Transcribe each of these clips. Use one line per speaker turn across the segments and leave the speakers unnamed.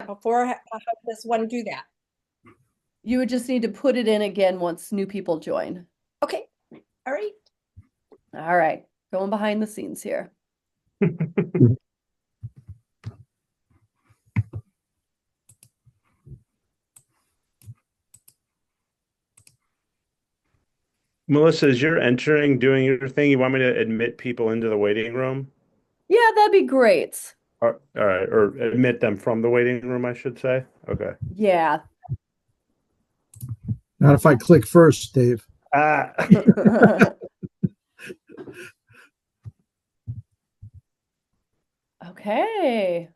before. How does one do that?
You would just need to put it in again once new people join.
Okay. All right.
All right, going behind the scenes here.
Melissa, as you're entering, doing your thing, you want me to admit people into the waiting room?
Yeah, that'd be great.
All right, or admit them from the waiting room, I should say. Okay.
Yeah.
Not if I click first, Dave.
Ah,
Okay,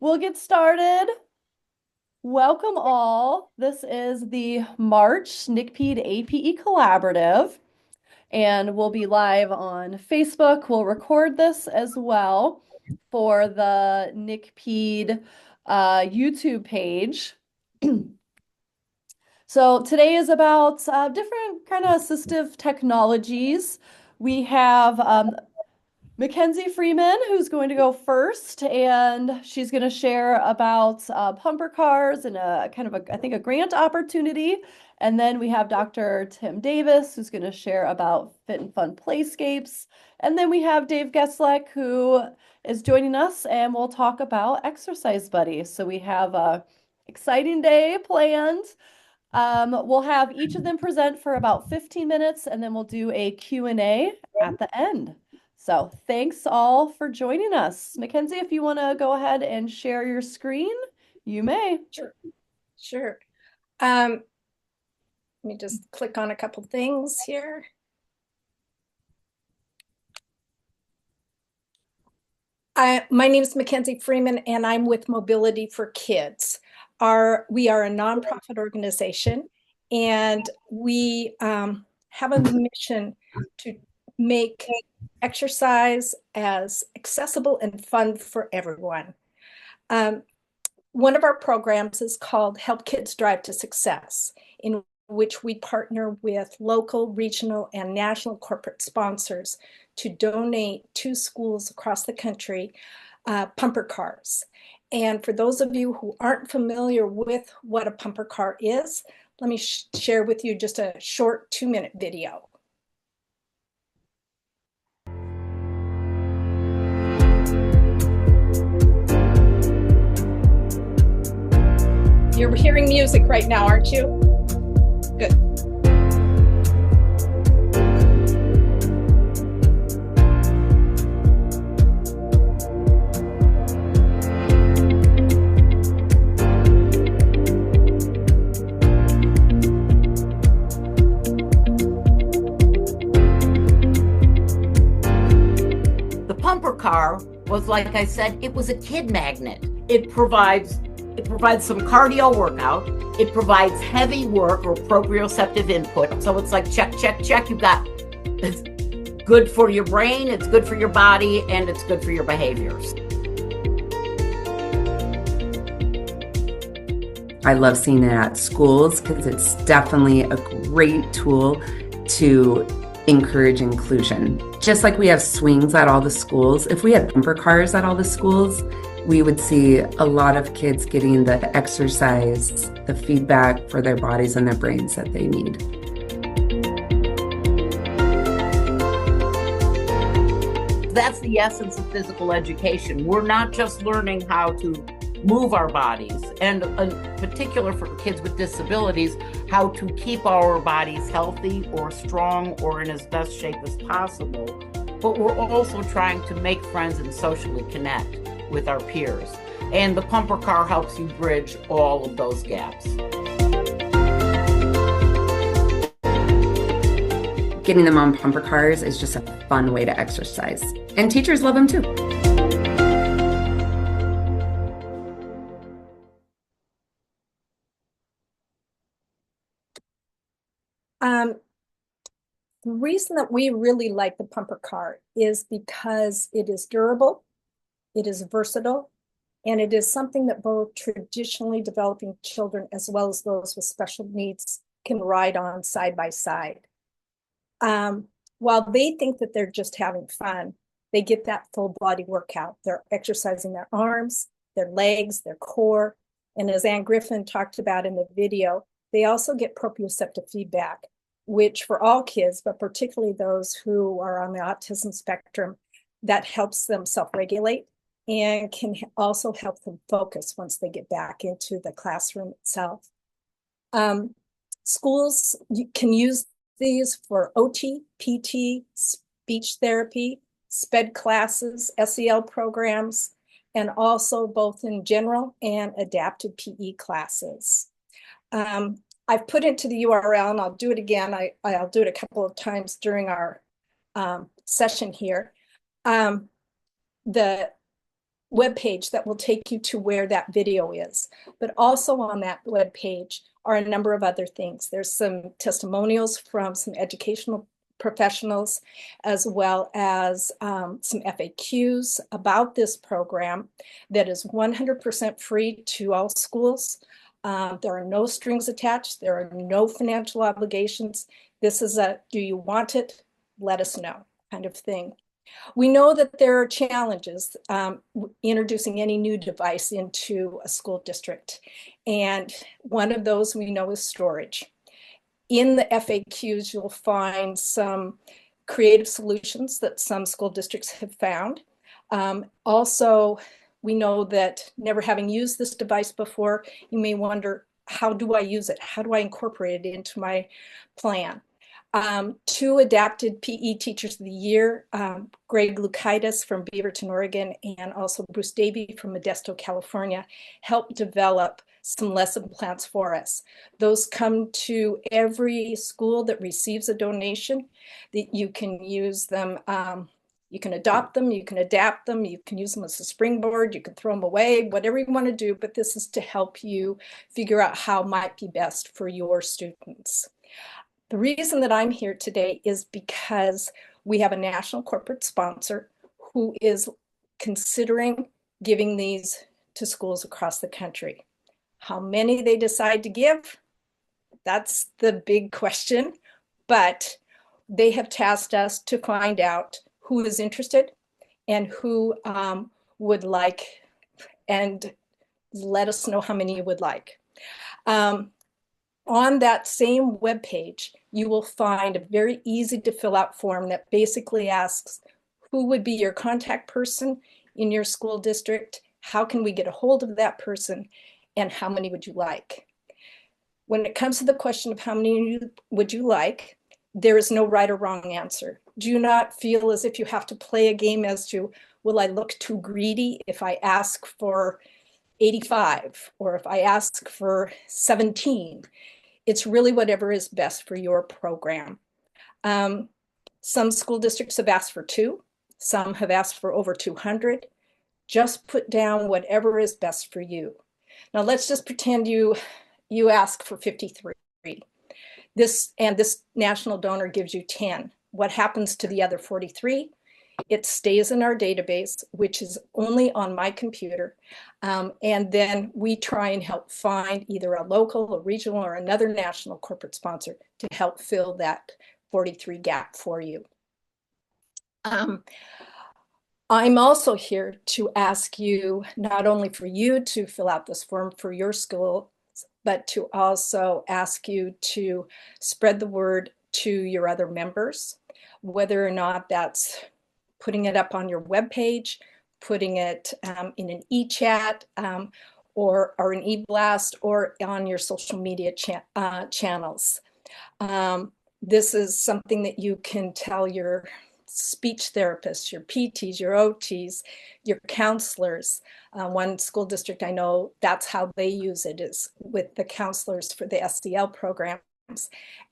we'll get started. Welcome all. This is the March SNCPED APE Collaborative, and we'll be live on Facebook. We'll record this as well for the NCPED YouTube page. So today is about different kind of assistive technologies. We have Mackenzie Freeman, who's going to go first, and she's going to share about pumper cars and a kind of I think a grant opportunity. And then we have Dr. Tim Davis, who's going to share about Fit and Fun Playscapes. And then we have Dave Geslak, who is joining us, and we'll talk about Exercise Buddy. So we have a exciting day planned. We'll have each of them present for about 15 minutes, and then we'll do a Q&A at the end. So thanks all for joining us. Mackenzie, if you want to go ahead and share your screen, you may.
Sure. Let me just click on a couple things here. My name is Mackenzie Freeman, and I'm with Mobility for Kids. We are a nonprofit organization, and we have a mission to make exercise as accessible and fun for everyone. One of our programs is called Help Kids Drive to Success, in which we partner with local, regional, and national corporate sponsors to donate to schools across the country pumper cars. And for those of you who aren't familiar with what a pumper car is, let me share with you just a short 2-minute video. You're hearing music right now, aren't you? Good.
The pumper car was, like I said, it was a kid magnet. It provides some cardio workout. It provides heavy work or proprioceptive input. So it's like check, check, check. It's good for your brain, it's good for your body, and it's good for your behaviors.
I love seeing it at schools because it's definitely a great tool to encourage inclusion. Just like we have swings at all the schools, if we had bumper cars at all the schools, we would see a lot of kids getting the exercise, the feedback for their bodies and their brains that they need.
That's the essence of physical education. We're not just learning how to move our bodies, and in particular for kids with disabilities, how to keep our bodies healthy or strong or in as best shape as possible. But we're also trying to make friends and socially connect with our peers. And the pumper car helps you bridge all of those gaps.
Getting them on pumper cars is just a fun way to exercise. And teachers love them too.
The reason that we really like the pumper car is because it is durable, it is versatile, and it is something that both traditionally developing children as well as those with special needs can ride on side by side. While they think that they're just having fun, they get that full body workout. They're exercising their arms, their legs, their core. And as Ann Griffin talked about in the video, they also get proprioceptive feedback, which for all kids, but particularly those who are on the autism spectrum, that helps them self-regulate and can also help them focus once they get back into the classroom itself. Schools can use these for OT, PT, speech therapy, SPED classes, SEL programs, and also both in general and adapted PE classes. I've put into the URL, and I'll do it again. I'll do it a couple of times during our session here. The webpage that will take you to where that video is. But also on that webpage are a number of other things. There's some testimonials from some educational professionals, as well as some FAQs about this program that is 100% free to all schools. There are no strings attached. There are no financial obligations. This is a, do you want it? Let us know kind of thing. We know that there are challenges introducing any new device into a school district. And one of those we know is storage. In the FAQs, you'll find some creative solutions that some school districts have found. Also, we know that never having used this device before, you may wonder, how do I use it? How do I incorporate it into my plan? 2 adapted PE Teachers of the Year, Greg Lukaitis from Beaverton, Oregon, and also Bruce Davey from Modesto, California, helped develop some lesson plans for us. Those come to every school that receives a donation. That you can use them, you can adopt them, you can adapt them, you can use them as a springboard, you can throw them away, whatever you want to do, but this is to help you figure out how might be best for your students. The reason that I'm here today is because we have a national corporate sponsor who is considering giving these to schools across the country. How many they decide to give, that's the big question, but they have tasked us to find out who is interested and who would like, and let us know how many you would like. On that same webpage, you will find a very easy to fill out form that basically asks who would be your contact person in your school district, how can we get a hold of that person, and how many would you like? When it comes to the question of how many would you like, there is no right or wrong answer. Do not feel as if you have to play a game as to, will I look too greedy if I ask for 85 or if I ask for 17? It's really whatever is best for your program. Some school districts have asked for 2. Some have asked for over 200. Just put down whatever is best for you. Now let's just pretend you ask for 53. This national donor gives you 10. What happens to the other 43? It stays in our database, which is only on my computer. And then we try and help find either a local, a regional, or another national corporate sponsor to help fill that 43 gap for you. I'm also here to ask you, not only for you to fill out this form for your school, but to also ask you to spread the word to your other members, whether or not that's putting it up on your webpage, putting it in an e-chat or an e-blast, or on your social media channels. This is something that you can tell your speech therapists, your PTs, your OTs, your counselors. One school district I know, that's how they use it, is with the counselors for the SEL programs,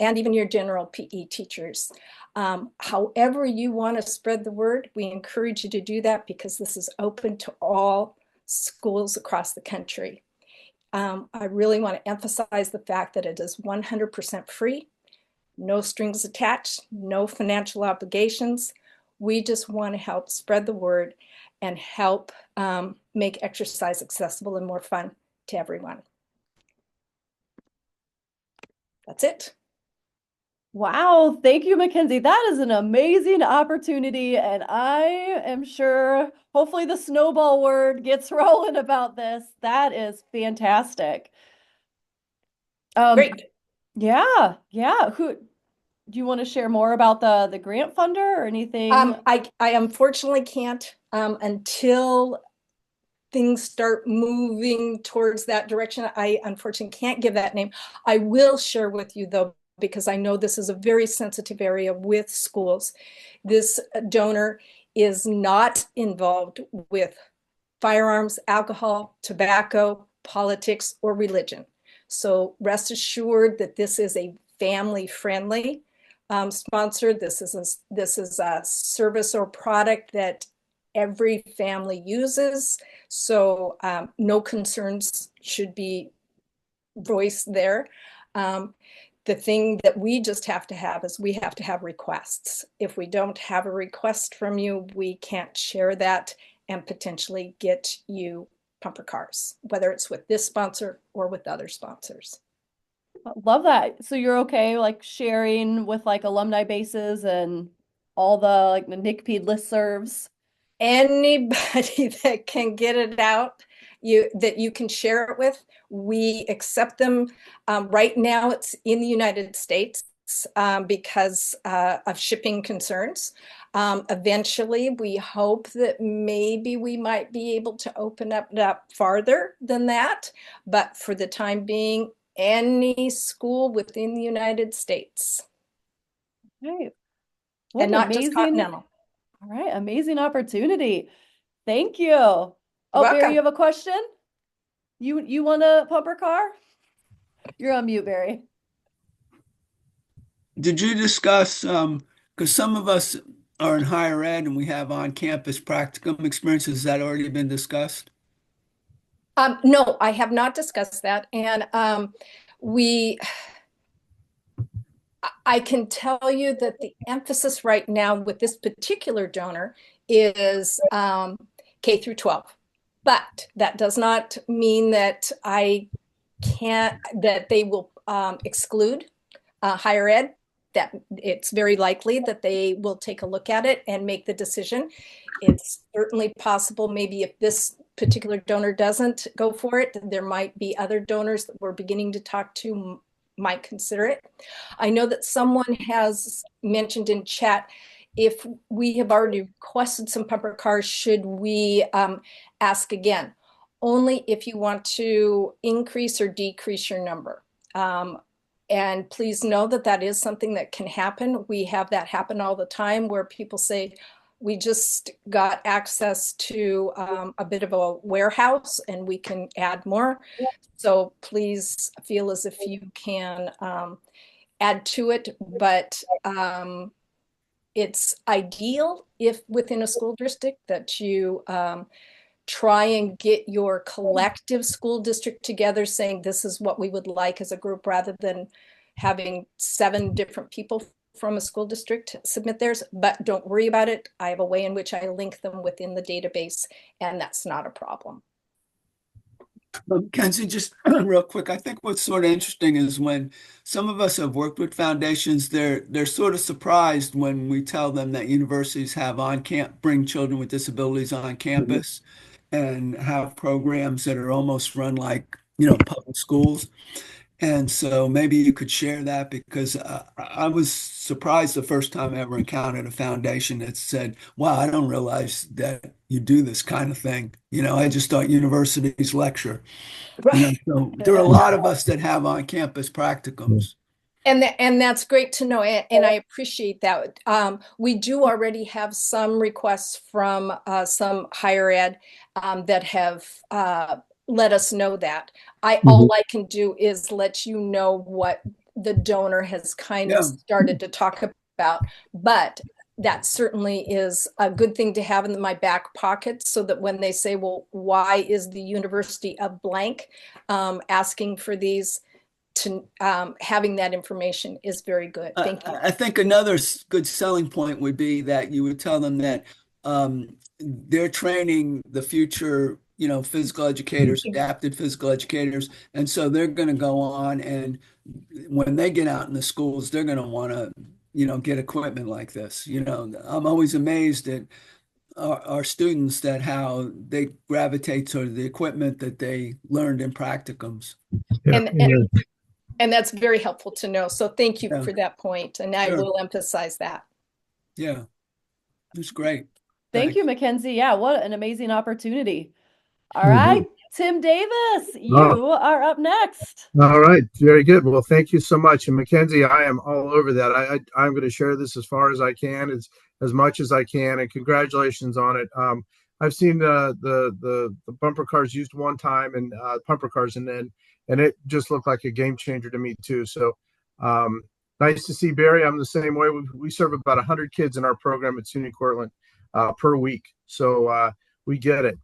and even your general PE teachers. However you want to spread the word, we encourage you to do that, because this is open to all schools across the country. I really want to emphasize the fact that it is 100% free, no strings attached, no financial obligations. We just want to help spread the word and help make exercise accessible and more fun to everyone. That's it.
Wow, thank you, Mackenzie. That is an amazing opportunity, and I am sure hopefully the snowball word gets rolling about this. That is fantastic.
Great.
Yeah. Who do you want to share more about the grant funder or anything?
I unfortunately can't until things start moving towards that direction. I unfortunately can't give that name. I will share with you though, because I know this is a very sensitive area with schools. This donor is not involved with firearms, alcohol, tobacco, politics, or religion. So rest assured that this is a family-friendly sponsor. This is a service or product that every family uses. So no concerns should be voiced there. The thing that we just have to have is we have to have requests. If we don't have a request from you, we can't share that and potentially get you pumper cars, whether it's with this sponsor or with other sponsors.
Love that. So you're okay like sharing with like alumni bases and all the like the NICPED listservs?
Anybody that can get it out, that you can share it with, we accept them. Right now, it's in the United States because of shipping concerns. Eventually, we hope that maybe we might be able to open up farther than that. But for the time being, any school within the United States.
Right. What
And
an
not just
amazing,
continental.
all right, amazing opportunity. Thank you. Oh, Barry,
Welcome.
you have a question? You want a pumper car? You're on mute, Barry.
Did you discuss, because some of us are in higher ed and we have on-campus practicum experiences, has that already been discussed?
No, I have not discussed that. And I can tell you that the emphasis right now with this particular donor is K through 12. But that does not mean that that they will exclude higher ed. That it's very likely that they will take a look at it and make the decision. It's certainly possible maybe if this particular donor doesn't go for it, there might be other donors that we're beginning to talk to might consider it. I know that someone has mentioned in chat, if we have already requested some pumper cars, should we ask again? Only if you want to increase or decrease your number. And please know that that is something that can happen. We have that happen all the time where people say, we just got access to a bit of a warehouse and we can add more. So please feel as if you can add to it, but it's ideal if within a school district that you try and get your collective school district together saying this is what we would like as a group rather than having 7 different people from a school district submit theirs. But don't worry about it. I have a way in which I link them within the database, and that's not a problem.
Kenzie, just real quick, I think what's sort of interesting is when some of us have worked with foundations, they're sort of surprised when we tell them that universities have bring children with disabilities on campus and have programs that are almost run like, public schools. And so maybe you could share that because I was surprised the first time I ever encountered a foundation that said, wow, I don't realize that you do this kind of thing. I just thought universities lecture.
Right.
So there are a lot of us that have on-campus practicums.
And that's great to know, and I appreciate that. We do already have some requests from some higher ed that have let us know that. All I can do is let you know what the donor has kind of started to talk about, but that certainly is a good thing to have in my back pocket so that when they say, well, why is the University of blank asking for these? To having that information is very good. Thank you.
I think another good selling point would be that you would tell them that they're training the future physical educators, adapted physical educators. And so they're going to go on, and when they get out in the schools, they're going to want to, get equipment like this. I'm always amazed at our students, that how they gravitate toward the equipment that they learned in practicums.
Yeah.
And that's very helpful to know. So thank you
Yeah.
for that point. And I
Sure.
will emphasize that.
Yeah, it's great.
Thank you,
Thanks.
Mackenzie. Yeah, what an amazing opportunity. All
Mhm.
right, Tim Davis, you are up next.
All right, very good. Well, thank you so much. And Mackenzie, I am all over that. I'm going to share this as far as I can, as much as I can, and congratulations on it. I've seen the bumper cars used one time, and bumper cars, and it just looked like a game changer to me too. So nice to see Barry. I'm the same way. We serve about 100 kids in our program at SUNY Cortland per week. So we get it.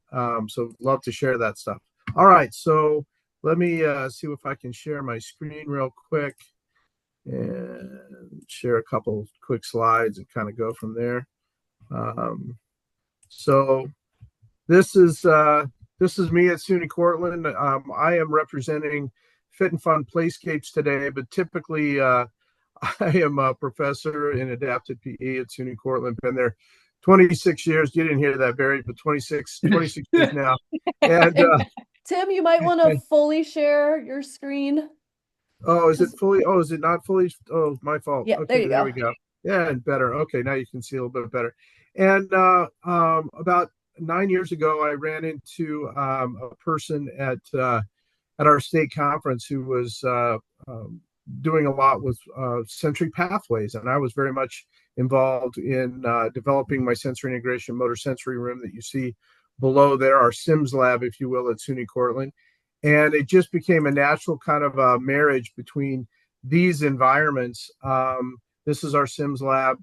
So love to share that stuff. All right, so let me see if I can share my screen real quick and share a couple quick slides and kind of go from there. So this is me at SUNY Cortland. I am representing Fit and Fun Playscapes today, but typically I am a professor in adapted PE at SUNY Cortland. Been there 26 years. You didn't hear that, Barry, but 26 years now. And
Tim, you might want to fully share your screen.
oh, is it fully? Oh, is it not fully? Oh, my fault.
Yeah,
Okay,
there you
we
go.
go. Yeah, and better. Okay, now you can see a little bit better. And about 9 years ago, I ran into a person at our state conference who was doing a lot with sensory pathways, and I was very much involved in developing my sensory integration motor sensory room that you see below there, our Sims lab, if you will, at SUNY Cortland. And it just became a natural kind of a marriage between these environments. This is our Sims lab,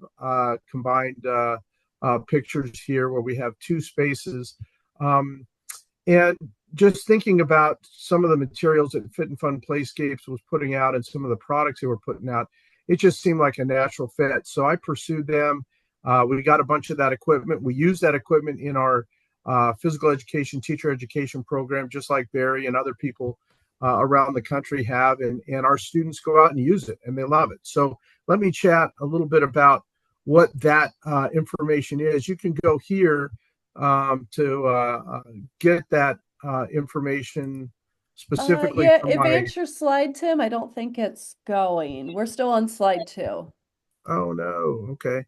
combined pictures here where we have two spaces. And just thinking about some of the materials that Fit and Fun Playscapes was putting out and some of the products they were putting out, it just seemed like a natural fit. So I pursued them. We got a bunch of that equipment. We use that equipment in our physical education, teacher education program, just like Barry and other people around the country have. And our students go out and use it, and they love it. So let me chat a little bit about what that information is. You can go here to get that information specifically.
Yeah, advance your slide, Tim. I don't think it's going. We're still on slide 2.
Oh, no. Okay.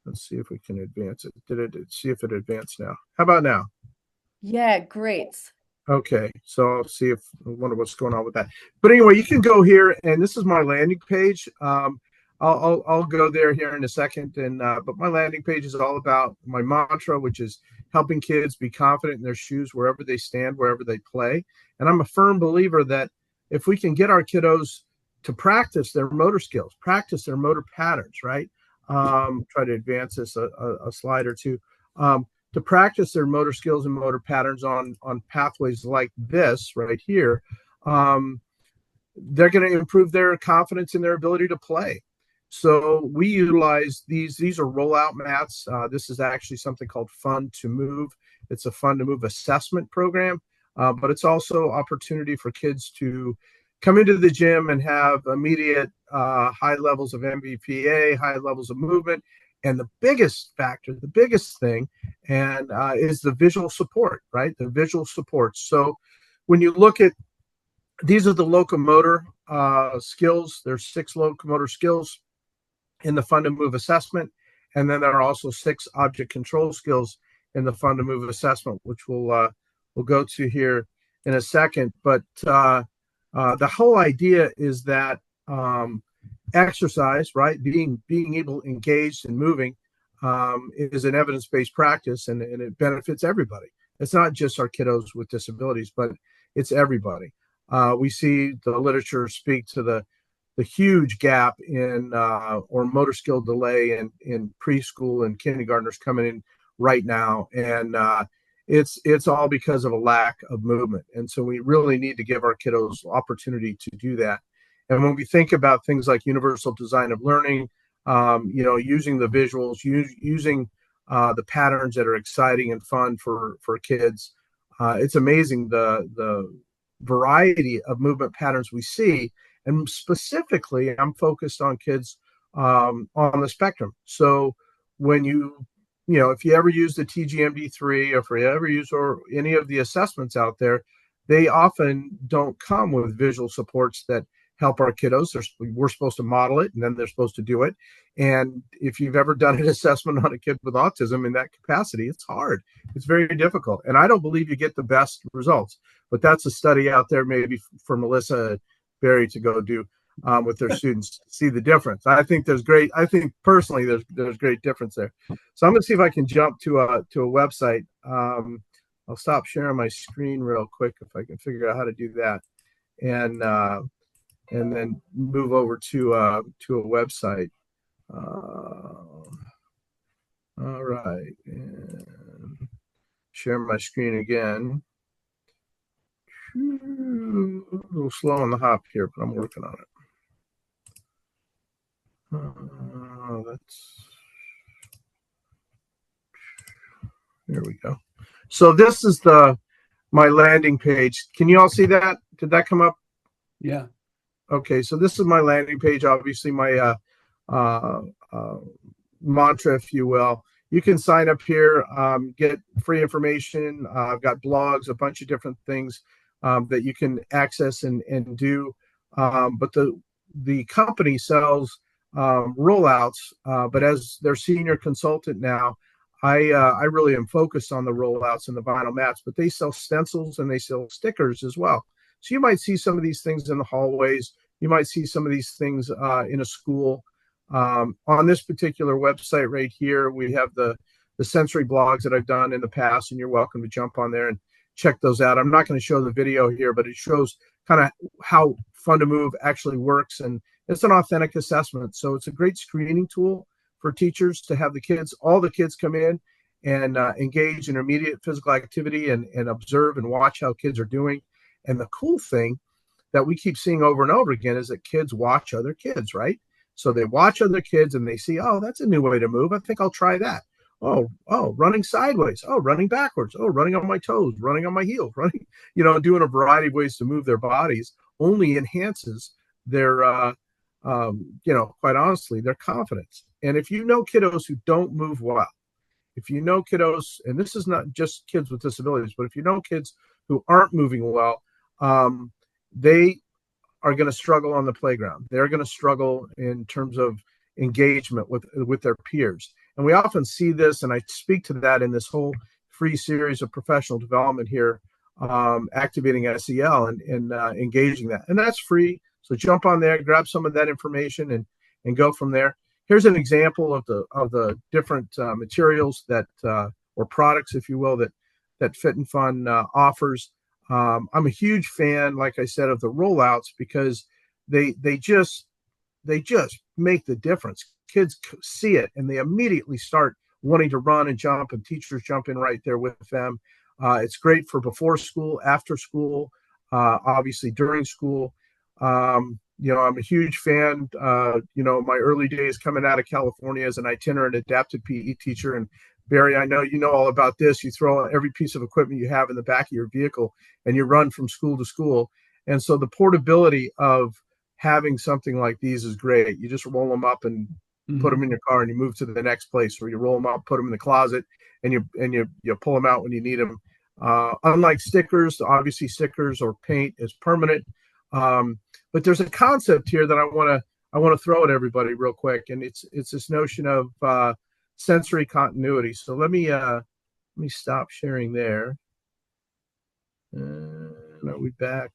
Let's see if we can advance it. See if it advanced now. How about now?
Yeah, great.
Okay, so I'll see if I wonder what's going on with that. But anyway, you can go here, and this is my landing page. I'll go there here in a second, and but my landing page is all about my mantra, which is helping kids be confident in their shoes wherever they stand, wherever they play. And I'm a firm believer that if we can get our kiddos to practice their motor skills, practice their motor patterns, right? Try to advance this a slide or two. To practice their motor skills and motor patterns on pathways like this right here, they're going to improve their confidence in their ability to play. So we utilize these are rollout mats. This is actually something called Fun to Move. It's a Fun to Move assessment program, but it's also opportunity for kids to come into the gym and have immediate high levels of MVPA, high levels of movement. And the biggest factor, the biggest thing, and is the visual support, right? The visual support. So when you look at, these are the locomotor skills. There's 6 locomotor skills in the Fun to Move assessment. And then there are also 6 object control skills in the Fun to Move assessment, which we'll go to here in a second. But the whole idea is that exercise, right, being able engaged and moving is an evidence-based practice, and it benefits everybody. It's not just our kiddos with disabilities, but it's everybody. We see the literature speak to the huge gap in or motor skill delay in preschool and kindergartners coming in right now, and it's all because of a lack of movement. And so we really need to give our kiddos opportunity to do that. And when we think about things like universal design of learning, using the visuals, using the patterns that are exciting and fun for kids, It's amazing the variety of movement patterns we see. And specifically, I'm focused on kids on the spectrum. So when if you ever use the TGMD3, or if you ever use or any of the assessments out there, they often don't come with visual supports that help our kiddos. We're supposed to model it, and then they're supposed to do it. And if you've ever done an assessment on a kid with autism in that capacity, it's hard. It's very difficult. And I don't believe you get the best results. But that's a study out there maybe for Melissa Berry to go do with their students to see the difference. I think personally there's great difference there. So I'm going to see if I can jump to a website. I'll stop sharing my screen real quick if I can figure out how to do that, and then move over to a website. All right, and share my screen again. A little slow on the hop here, but I'm working on it. There we go. So this is my landing page. Can you all see that? Did that come up?
Yeah.
Okay, so this is my landing page, obviously my mantra, if you will. You can sign up here, get free information. I've got blogs, a bunch of different things that you can access and do. But the company sells rollouts, but as their senior consultant now, I really am focused on the rollouts and the vinyl mats, but they sell stencils and they sell stickers as well. So you might see some of these things in the hallways. You might see some of these things in a school. On this particular website right here, we have the sensory blogs that I've done in the past, and you're welcome to jump on there and check those out. I'm not going to show the video here, but it shows kind of how Fun to Move actually works, and it's an authentic assessment. So it's a great screening tool for teachers to have all the kids come in and engage in immediate physical activity and observe and watch how kids are doing. And the cool thing that we keep seeing over and over again is that kids watch other kids, right? So they watch other kids and they see, oh, that's a new way to move. I think I'll try that. Oh, running sideways. Oh, running backwards. Oh, running on my toes, running on my heels, running, doing a variety of ways to move their bodies only enhances their, quite honestly, their confidence. And if you know kiddos who don't move well, if you know kiddos, and this is not just kids with disabilities, but if you know kids who aren't moving well, they are going to struggle on the playground. They're going to struggle in terms of engagement with their peers. And we often see this, and I speak to that in this whole free series of professional development here, activating SEL and engaging that. And that's free. So jump on there, grab some of that information and go from there. Here's an example of the different materials that or products, if you will, that Fit and Fun offers. I'm a huge fan, like I said, of the rollouts because they just make the difference. Kids see it and they immediately start wanting to run and jump, and teachers jump in right there with them. It's great for before school, after school, obviously during school. I'm a huge fan. My early days coming out of California as an itinerant adapted PE teacher, and Barry, I know you know all about this. You throw every piece of equipment you have in the back of your vehicle and you run from school to school. And so the portability of having something like these is great. You just roll them up and put them in your car and you move to the next place, or you roll them up, put them in the closet, and you pull them out when you need them. Unlike stickers, obviously stickers or paint is permanent. But there's a concept here that I want to throw at everybody real quick. And it's this notion of, sensory continuity. So let me stop sharing there. Are we back?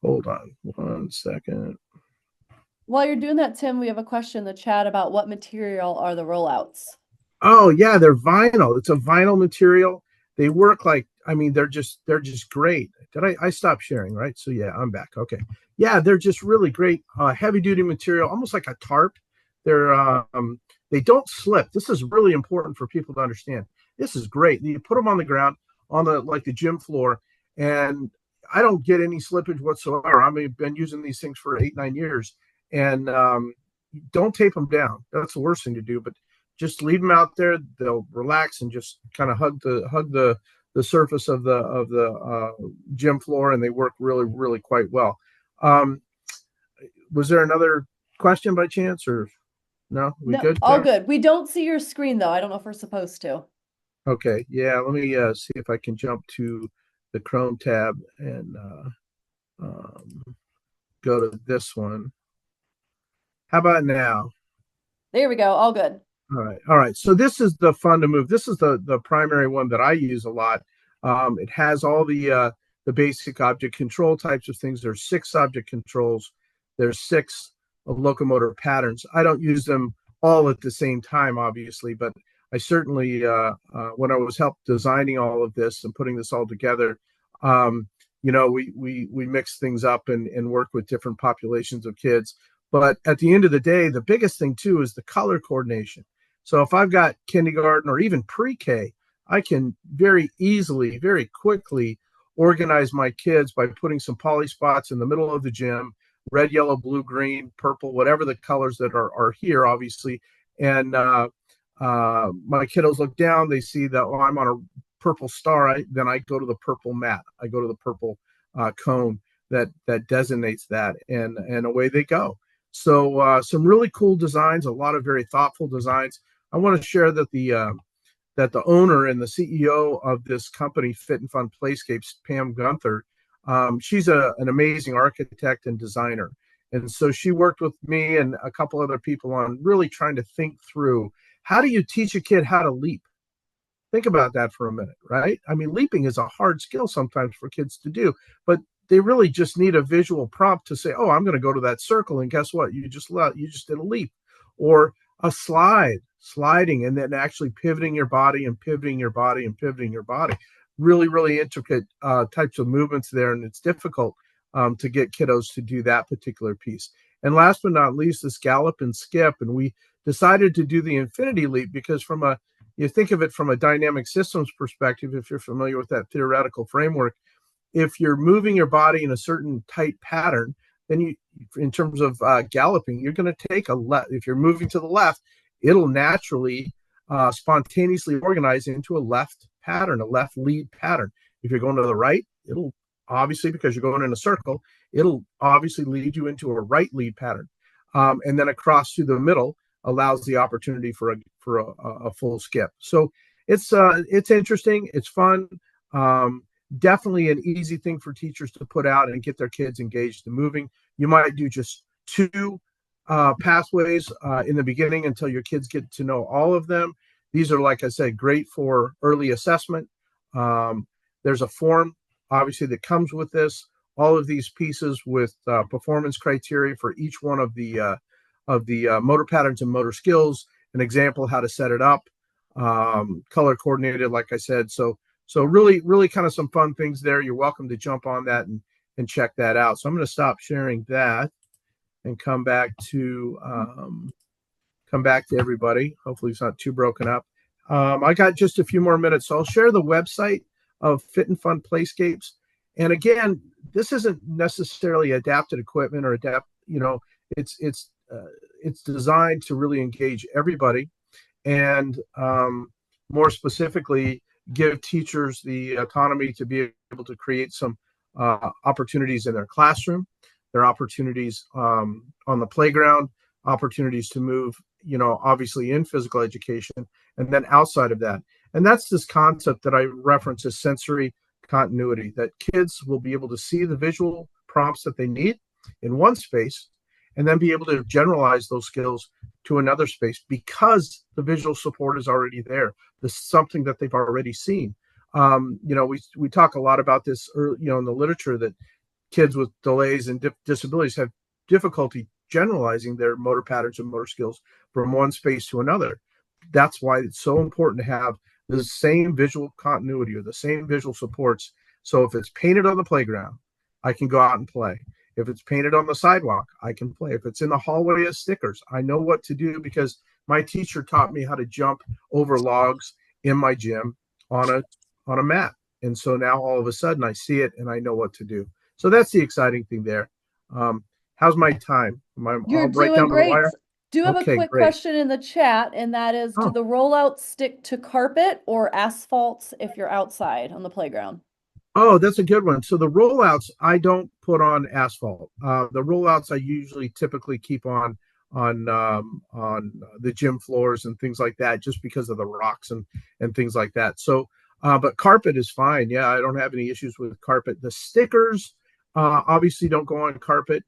Hold on 1 second.
While you're doing that, Tim, we have a question in the chat about what material are the rollouts?
Oh yeah, they're vinyl. It's a vinyl material. They work they're just great. Did I stopped sharing, right? So yeah, I'm back. Okay. Yeah, they're just really great, heavy duty material, almost like a tarp. They don't slip. This is really important for people to understand. This is great. You put them on the ground, on the gym floor, and I don't get any slippage whatsoever. I've been using these things for 8-9 years, and don't tape them down. That's the worst thing to do, but just leave them out there. They'll relax and just kind of hug the surface of the gym floor, and they work really, really quite well. Was there another question by chance, or no? We
No,
good?
all good. We don't see your screen though. I don't know if we're supposed to.
Okay, yeah. Let me see if I can jump to the Chrome tab and go to this one. How about now?
There we go. All good.
All right. So this is the Fun to Move. This is the primary one that I use a lot. It has all the basic object control types of things. There's 6 object controls. There's 6 locomotor patterns. I don't use them all at the same time, obviously, but I certainly, when I was helped designing all of this and putting this all together, we mix things up and work with different populations of kids. But at the end of the day, the biggest thing too is the color coordination. So if I've got kindergarten or even pre-K, I can very easily, very quickly organize my kids by putting some poly spots in the middle of the gym, red, yellow, blue, green, purple, whatever the colors that are here, obviously. And my kiddos look down, they see that, oh, I'm on a purple star. Then I go to the purple mat. I go to the purple cone that designates that, and away they go. So some really cool designs, a lot of very thoughtful designs. I want to share that the owner and the CEO of this company, Fit and Fun Playscapes, Pam Gunther, she's an amazing architect and designer. And so she worked with me and a couple other people on really trying to think through, how do you teach a kid how to leap? Think about that for a minute, right? I mean, leaping is a hard skill sometimes for kids to do, but they really just need a visual prompt to say, oh, I'm going to go to that circle, and guess what? You just did a leap. Or a sliding, and then actually pivoting your body and pivoting your body and pivoting your body. Really, really intricate types of movements there, and it's difficult to get kiddos to do that particular piece. And last but not least, this gallop and skip. And we decided to do the infinity leap because you think of it from a dynamic systems perspective, if you're familiar with that theoretical framework, if you're moving your body in a certain tight pattern, then in terms of galloping, you're going to take a left. If you're moving to the left, it'll naturally spontaneously organize into a left pattern, a left lead pattern. If you're going to the right, it'll obviously, because you're going in a circle, it'll obviously lead you into a right lead pattern. And then across through the middle allows the opportunity for a full skip. So it's interesting. It's fun. Definitely an easy thing for teachers to put out and get their kids engaged in moving. You might do just 2 pathways in the beginning until your kids get to know all of them. These are, like I said, great for early assessment. There's a form, obviously, that comes with this. All of these pieces with performance criteria for each one of the motor patterns and motor skills, an example how to set it up, color coordinated, like I said. So really, really kind of some fun things there. You're welcome to jump on that and check that out. So I'm going to stop sharing that and come back to everybody. Hopefully it's not too broken up. I got just a few more minutes, so I'll share the website of Fit and Fun Playscapes. And again, this isn't necessarily adapted equipment or it's designed to really engage everybody, and more specifically, give teachers the autonomy to be able to create some opportunities in their classroom, their opportunities on the playground, opportunities to move, obviously in physical education, and then outside of that. And that's this concept that I reference as sensory continuity, that kids will be able to see the visual prompts that they need in one space and then be able to generalize those skills to another space because the visual support is already there. This is something that they've already seen. We talk a lot about this, in the literature, that kids with delays and disabilities have difficulty generalizing their motor patterns and motor skills from one space to another. That's why it's so important to have the same visual continuity or the same visual supports. So if it's painted on the playground, I can go out and play. If it's painted on the sidewalk, I can play. If it's in the hallway as stickers, I know what to do because my teacher taught me how to jump over logs in my gym on a mat. And so now all of a sudden I see it and I know what to do. So that's the exciting thing there. How's my time?
You're
right
doing
down to the
great.
wire?
Do have a
Okay,
quick
great.
question in the chat, and that is, do
Oh,
the rollouts stick to carpet or asphalt if you're outside on the playground?
oh, that's a good one. So the rollouts I don't put on asphalt. The rollouts I usually typically keep on the gym floors and things like that, just because of the rocks and things like that. So, but carpet is fine. Yeah, I don't have any issues with carpet. The stickers obviously don't go on carpet.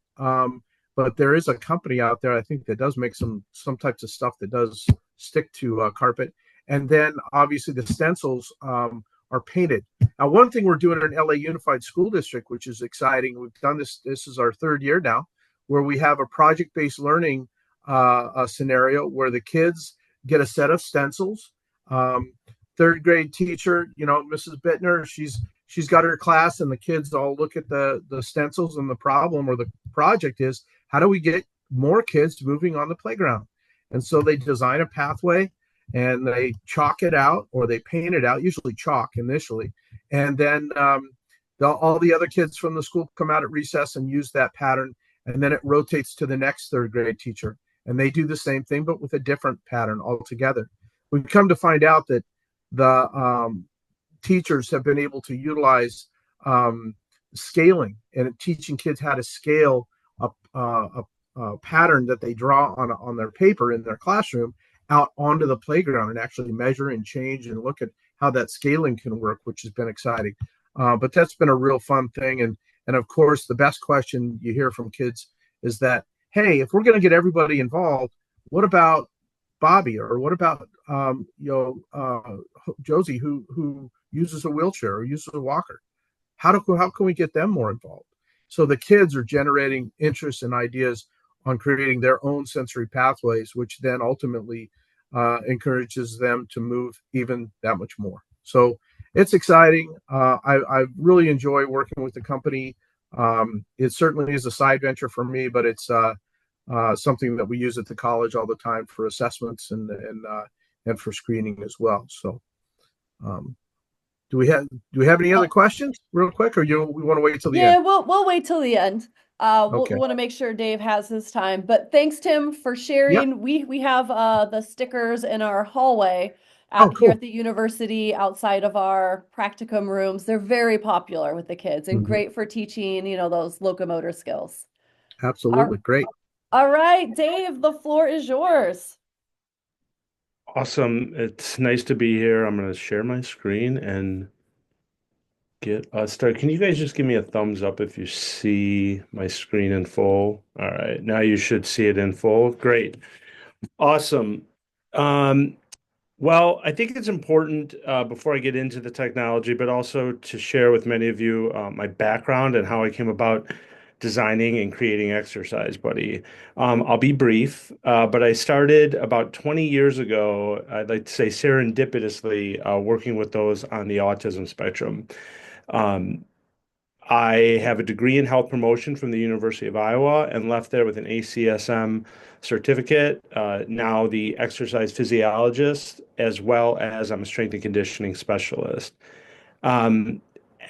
But there is a company out there, I think, that does make some types of stuff that does stick to carpet. And then obviously the stencils are painted. Now, one thing we're doing in LA Unified School District, which is exciting, we've done this. This is our third year now, where we have a project-based learning a scenario where the kids get a set of stencils. Um, Third grade teacher, Mrs. Bittner, she's got her class, and the kids all look at the stencils, and the problem or the project is, how do we get more kids moving on the playground? And so they design a pathway, and they chalk it out, or they paint it out, usually chalk initially. And then all the other kids from the school come out at recess and use that pattern. And then it rotates to the next third grade teacher. And they do the same thing, but with a different pattern altogether. We've come to find out that the teachers have been able to utilize scaling and teaching kids how to scale a pattern that they draw on their paper in their classroom out onto the playground, and actually measure and change and look at how that scaling can work, which has been exciting. But that's been a real fun thing. And of course, the best question you hear from kids is that, hey, if we're going to get everybody involved, what about Bobby, or what about Josie, who uses a wheelchair or uses a walker? How can we get them more involved? So the kids are generating interest and ideas on creating their own sensory pathways, which then ultimately encourages them to move even that much more. So it's exciting. I really enjoy working with the company. It certainly is a side venture for me, but it's something that we use at the college all the time for assessments and for screening as well. So, do we have any other questions, real quick, or we want to wait till the
Yeah,
end?
we'll wait till the end. We
Okay.
want to make sure Dave has his time. But thanks, Tim, for
Yep.
sharing. We have the stickers in our hallway
Oh,
here
cool.
at the university outside of our practicum rooms. They're very popular with the kids and great for teaching, those locomotor skills.
Absolutely. Great.
All right, Dave, the floor is yours.
Awesome. It's nice to be here. I'm going to share my screen and get us started. Can you guys just give me a thumbs up if you see my screen in full? All right. Now you should see it in full. Great. Awesome. Um, well, I think it's important before I get into the technology, but also to share with many of you my background and how I came about designing and creating Exercise Buddy. I'll be brief, but I started about 20 years ago, I'd like to say serendipitously, working with those on the autism spectrum. Um, I have a degree in health promotion from the University of Iowa and left there with an ACSM certificate. Now the exercise physiologist, as well as I'm a strength and conditioning specialist. Um,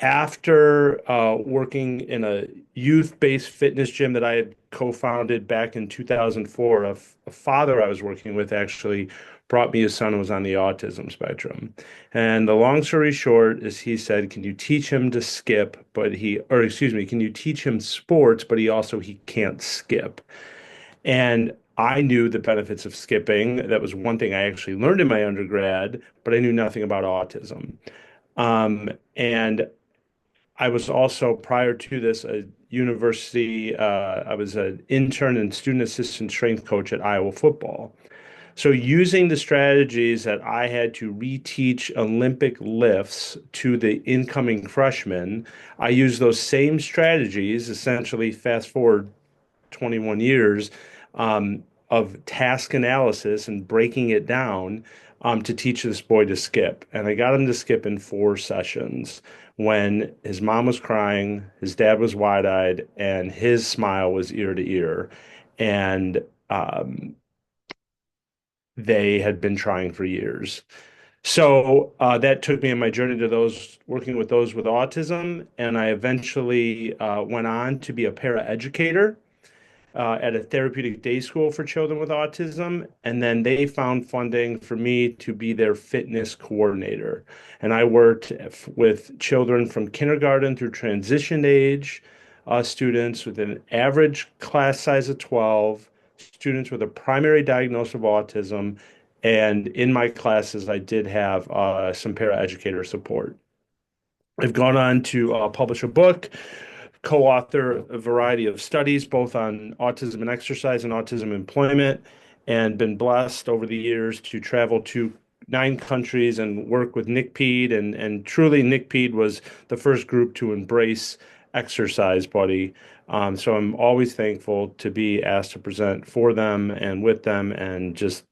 After working in a youth-based fitness gym that I had co-founded back in 2004, a father I was working with actually brought me his son who was on the autism spectrum. And the long story short is he said, can you teach him to skip, or excuse me, can you teach him sports, but he can't skip. And I knew the benefits of skipping. That was one thing I actually learned in my undergrad, but I knew nothing about autism. And I was also, prior to this, a university, I was an intern and student assistant strength coach at Iowa football. So using the strategies that I had to reteach Olympic lifts to the incoming freshmen, I used those same strategies, essentially fast forward 21 years, of task analysis and breaking it down to teach this boy to skip. And I got him to skip in 4 sessions when his mom was crying, his dad was wide-eyed, and his smile was ear to ear. And they had been trying for years. So that took me on my journey to working with those with autism. And I eventually went on to be a paraeducator. at a therapeutic day school for children with autism. And then they found funding for me to be their fitness coordinator. And I worked with children from kindergarten through transition age students with an average class size of 12, students with a primary diagnosis of autism. And in my classes, I did have some paraeducator support. I've gone on to publish a book, co-author a variety of studies, both on autism and exercise and autism employment, and been blessed over the years to travel to 9 countries and work with NICPED. And truly, NICPED was the first group to embrace Exercise Buddy. So I'm always thankful to be asked to present for them and with them, and just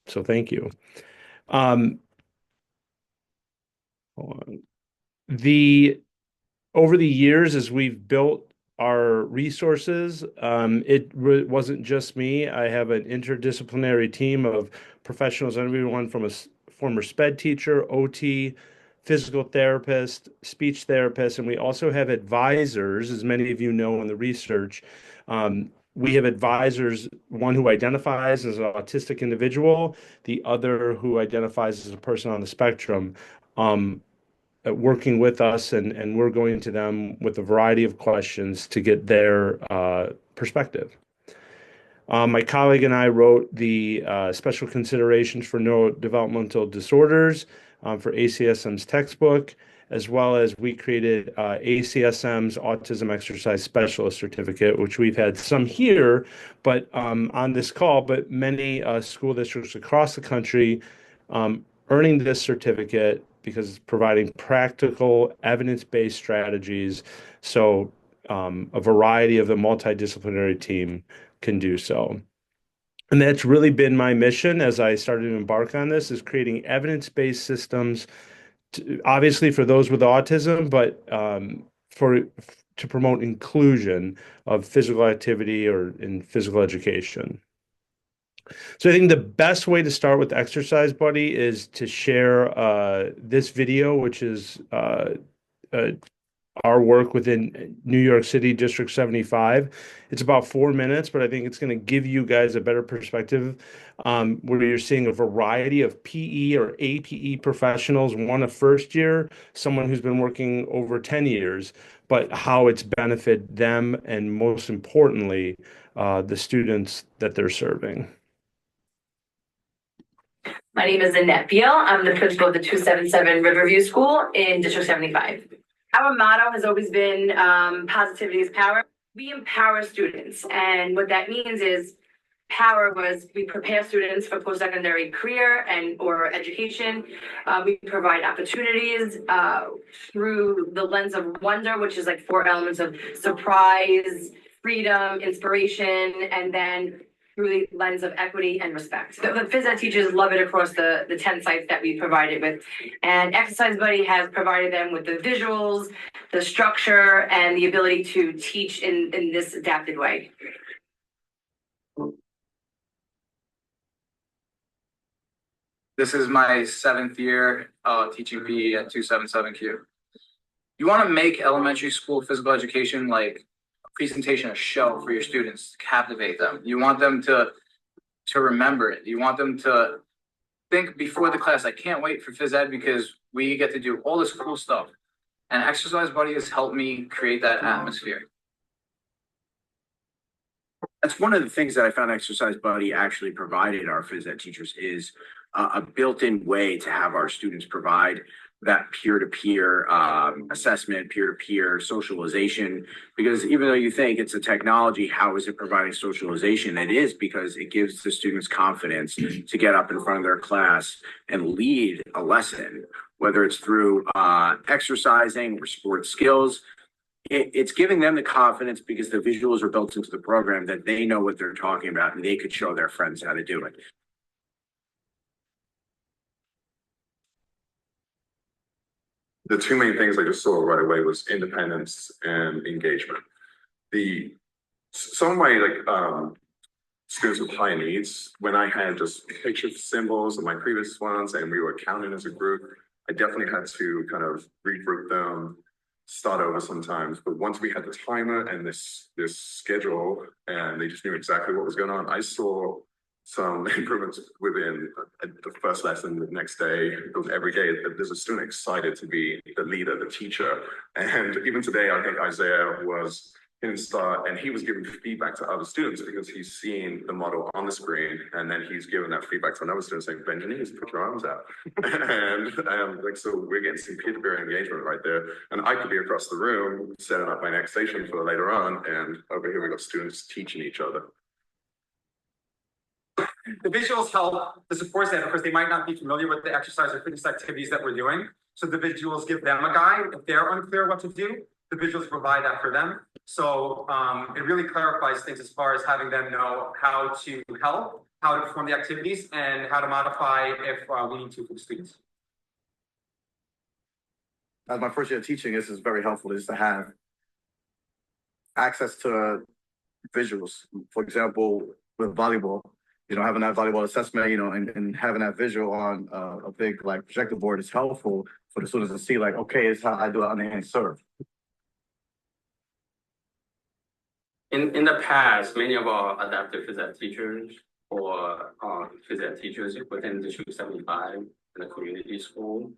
so thank you. Hold on. Over the years, as we've built our resources, it wasn't just me. I have an interdisciplinary team of professionals, everyone from a former SPED teacher, OT, physical therapist, speech therapist, and we also have advisors, as many of you know in the research. We have advisors, one who identifies as an autistic individual, the other who identifies as a person on the spectrum. Working with us, and we're going to them with a variety of questions to get their perspective. My colleague and I wrote the Special Considerations for Neurodevelopmental Disorders for ACSM's textbook, as well as we created ACSM's Autism Exercise Specialist Certificate, which we've had some here, but on this call, but many school districts across the country earning this certificate because it's providing practical, evidence-based strategies, so a variety of the multidisciplinary team can do so. And that's really been my mission as I started to embark on this, is creating evidence-based systems, obviously for those with autism, but to promote inclusion of physical activity or in physical education. So I think the best way to start with Exercise Buddy is to share this video, which is our work within New York City District 75. It's about 4 minutes, but I think it's going to give you guys a better perspective where you're seeing a variety of PE or APE professionals, one a first year, someone who's been working over 10 years, but how it's benefited them and most importantly, the students that they're serving.
My name is Annette Beal. I'm the principal of the 277 Riverview School in District 75. Our motto has always been positivity is power. We empower students, and what that means is power was we prepare students for post-secondary career and or education. We provide opportunities through the lens of wonder, which is like 4 elements of surprise, freedom, inspiration, and then through the lens of equity and respect. The phys ed teachers love it across the 10 sites that we provided with. And Exercise Buddy has provided them with the visuals, the structure, and the ability to teach in this adapted way.
This is my 7th year teaching PE at 277Q. You want to make elementary school physical education like presentation, a show for your students to captivate them. You want them to remember it. You want them to think before the class, I can't wait for phys ed because we get to do all this cool stuff. And Exercise Buddy has helped me create that atmosphere.
That's one of the things that I found Exercise Buddy actually provided our phys ed teachers is a built-in way to have our students provide that peer-to-peer assessment, peer-to-peer socialization, because even though you think it's a technology, how is it providing socialization? It is, because it gives the students confidence to get up in front of their class and lead a lesson, whether it's through exercising or sports skills. It's giving them the confidence because the visuals are built into the program that they know what they're talking about and they could show their friends how to do it.
The 2 main things I just saw right away was independence and engagement. Some of my students with high needs, when I had just picture symbols of my previous ones and we were counting as a group, I definitely had to kind of regroup them start over sometimes. But once we had the timer and this schedule, and they just knew exactly what was going on, I saw some improvements within the first lesson the next day. Because every day there's a student excited to be the leader, the teacher. And even today, I think Isaiah was in start, and he was giving feedback to other students because he's seeing the model on the screen, and then he's giving that feedback to another student saying, Benjamin, you put your arms out. And like, so we're getting some peer-to-peer engagement right there. And I could be across the room setting up my next station for later on, and over here we got students teaching each other.
The visuals help the support staff because they might not be familiar with the exercise or fitness activities that we're doing. So the visuals give them a guide. If they're unclear what to do, the visuals provide that for them. So it really clarifies things as far as having them know how to help, how to perform the activities, and how to modify if we need to for the students.
As my first year of teaching, this is very helpful, is to have access to visuals. For example, with volleyball, having that volleyball assessment, and having that visual on a big like projector board is helpful for the students to see, like, okay, it's how I do it on the hand serve.
In the past, many of our adaptive phys ed teachers or phys ed teachers within the 275 in the community school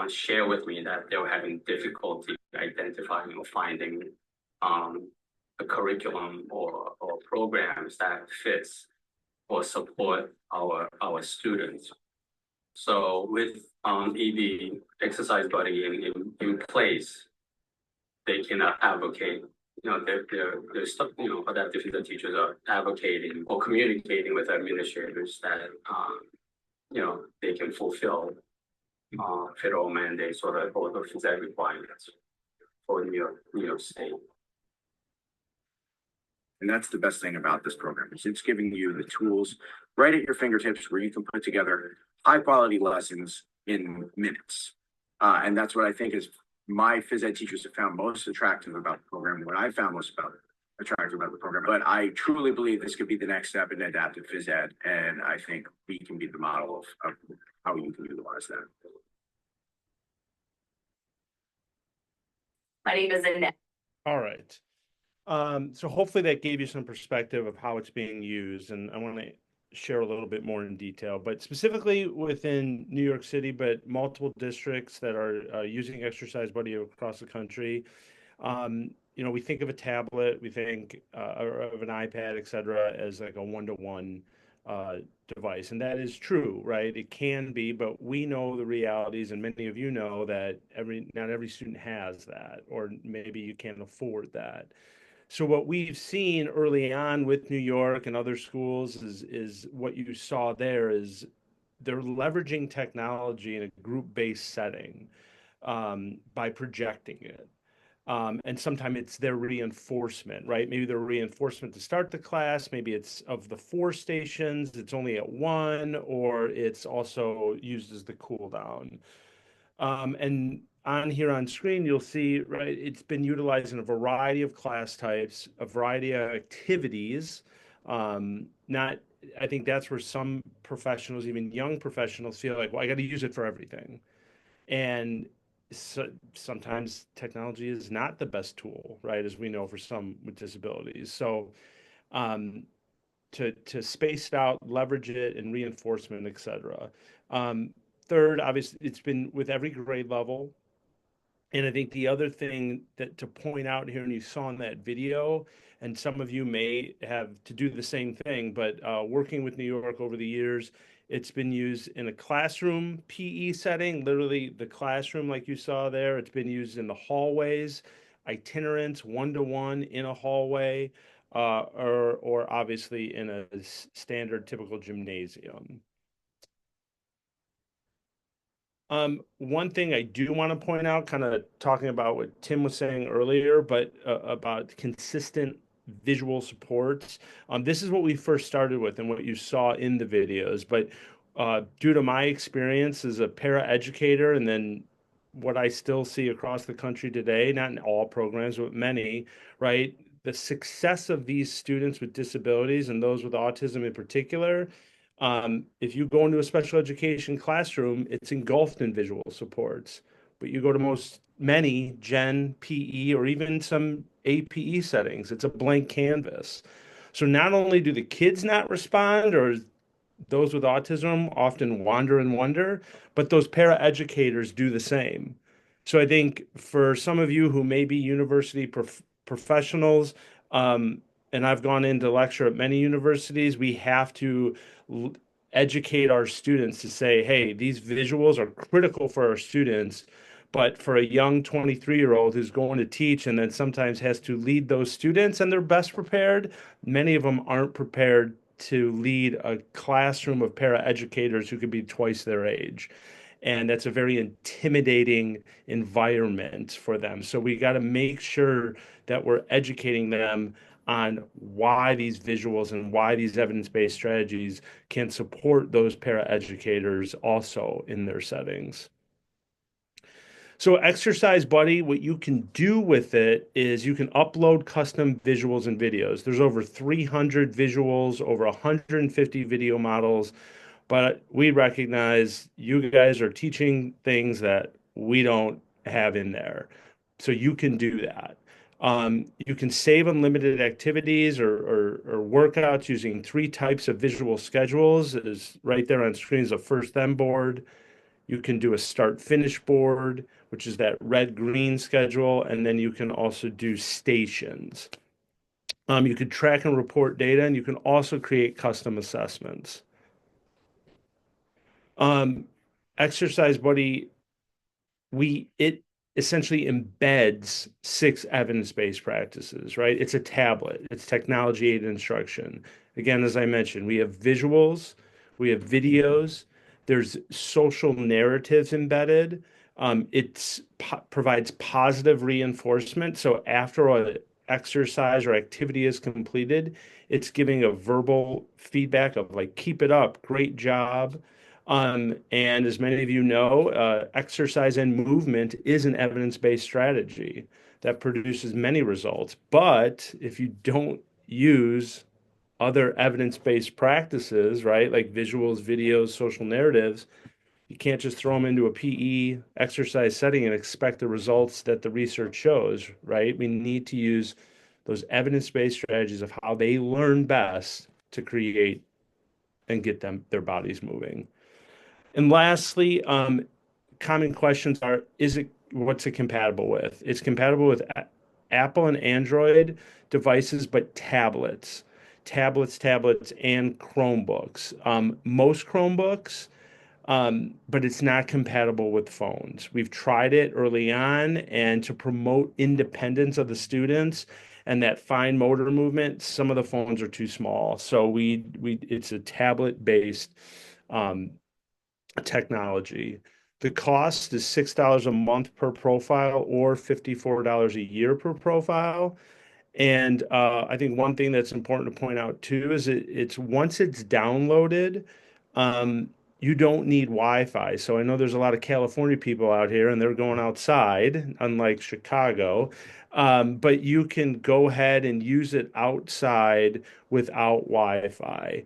share with me that they were having difficulty identifying or finding a curriculum or programs that fits or support our students. So with EB exercise buddy in place, they can advocate. They're stuff, adaptive phys ed teachers are advocating or communicating with administrators that, they can fulfill federal mandates or the phys ed requirements for New York State.
And that's the best thing about this program, is it's giving you the tools right at your fingertips where you can put together high quality lessons in minutes. And that's what I think is my phys ed teachers have found most attractive about the program, what I found most attractive about the program. But I truly believe this could be the next step in adaptive phys ed. And I think we can be the model of how you can utilize that.
My name is Annette.
All right. So hopefully that gave you some perspective of how it's being used, and I want to share a little bit more in detail, but specifically within New York City, but multiple districts that are using Exercise Buddy across the country. We think of a tablet, we think of an iPad, et cetera, as like a one-to-one device, and that is true, right? It can be, but we know the realities, and many of you know that not every student has that, or maybe you can't afford that. So what we've seen early on with New York and other schools is what you saw there is they're leveraging technology in a group-based setting by projecting it. And sometimes it's their reinforcement, right? Maybe their reinforcement to start the class, maybe it's of the 4 stations, it's only at 1, or it's also used as the cool down. And on here on screen, you'll see, right, it's been utilized in a variety of class types, a variety of activities. I think that's where some professionals, even young professionals, feel like, well, I got to use it for everything. And so sometimes technology is not the best tool, right, as we know, for some with disabilities. So to space it out, leverage it, and reinforcement, et cetera. Third, obviously, it's been with every grade level. And I think the other thing that to point out here, and you saw in that video, and some of you may have to do the same thing, but working with New York over the years, it's been used in a classroom PE setting, literally the classroom like you saw there. It's been used in the hallways, itinerants, one-to-one in a hallway, or obviously in a standard typical gymnasium. One thing I do want to point out, kind of talking about what Tim was saying earlier, but about consistent visual supports. This is what we first started with and what you saw in the videos. But due to my experience as a paraeducator, and then what I still see across the country today, not in all programs, but many, right? The success of these students with disabilities and those with autism in particular, if you go into a special education classroom, it's engulfed in visual supports. but you go to many Gen, PE, or even some APE settings, it's a blank canvas. So not only do the kids not respond, or those with autism often wander and wonder, but those paraeducators do the same. So I think for some of you who may be university professionals, and I've gone into lecture at many universities, we have to educate our students to say, hey, these visuals are critical for our students. But for a young 23-year-old who's going to teach and then sometimes has to lead those students and they're best prepared, many of them aren't prepared to lead a classroom of paraeducators who could be twice their age. And that's a very intimidating environment for them. So we got to make sure that we're educating them on why these visuals and why these evidence-based strategies can support those paraeducators also in their settings. So Exercise Buddy, what you can do with it is you can upload custom visuals and videos. There's over 300 visuals, over 150 video models, but we recognize you guys are teaching things that we don't have in there. So you can do that. You can save unlimited activities or workouts using 3 types of visual schedules. It is right there on screen is a first then board. You can do a start finish board, which is that red green schedule, and then you can also do stations. You could track and report data, and you can also create custom assessments. Exercise Buddy, it essentially embeds 6 evidence-based practices, right? It's a tablet. It's technology-aided instruction. Again, as I mentioned, we have visuals, we have videos, there's social narratives embedded. It provides positive reinforcement. So after an exercise or activity is completed, it's giving a verbal feedback of like, keep it up, great job. And as many of you know, exercise and movement is an evidence-based strategy that produces many results. But if you don't use other evidence-based practices, right, like visuals, videos, social narratives, you can't just throw them into a PE exercise setting and expect the results that the research shows, right? We need to use those evidence-based strategies of how they learn best to create and get their bodies moving. And lastly, common questions are, what's it compatible with? It's compatible with Apple and Android devices, but tablets, and Chromebooks. Most Chromebooks, but it's not compatible with phones. We've tried it early on, and to promote independence of the students and that fine motor movement, some of the phones are too small. So it's a tablet-based technology. The cost is $6 a month per profile or $54 a year per profile. And I think one thing that's important to point out too is it's once it's downloaded, you don't need Wi-Fi. So I know there's a lot of California people out here and they're going outside, unlike Chicago. But you can go ahead and use it outside without Wi-Fi.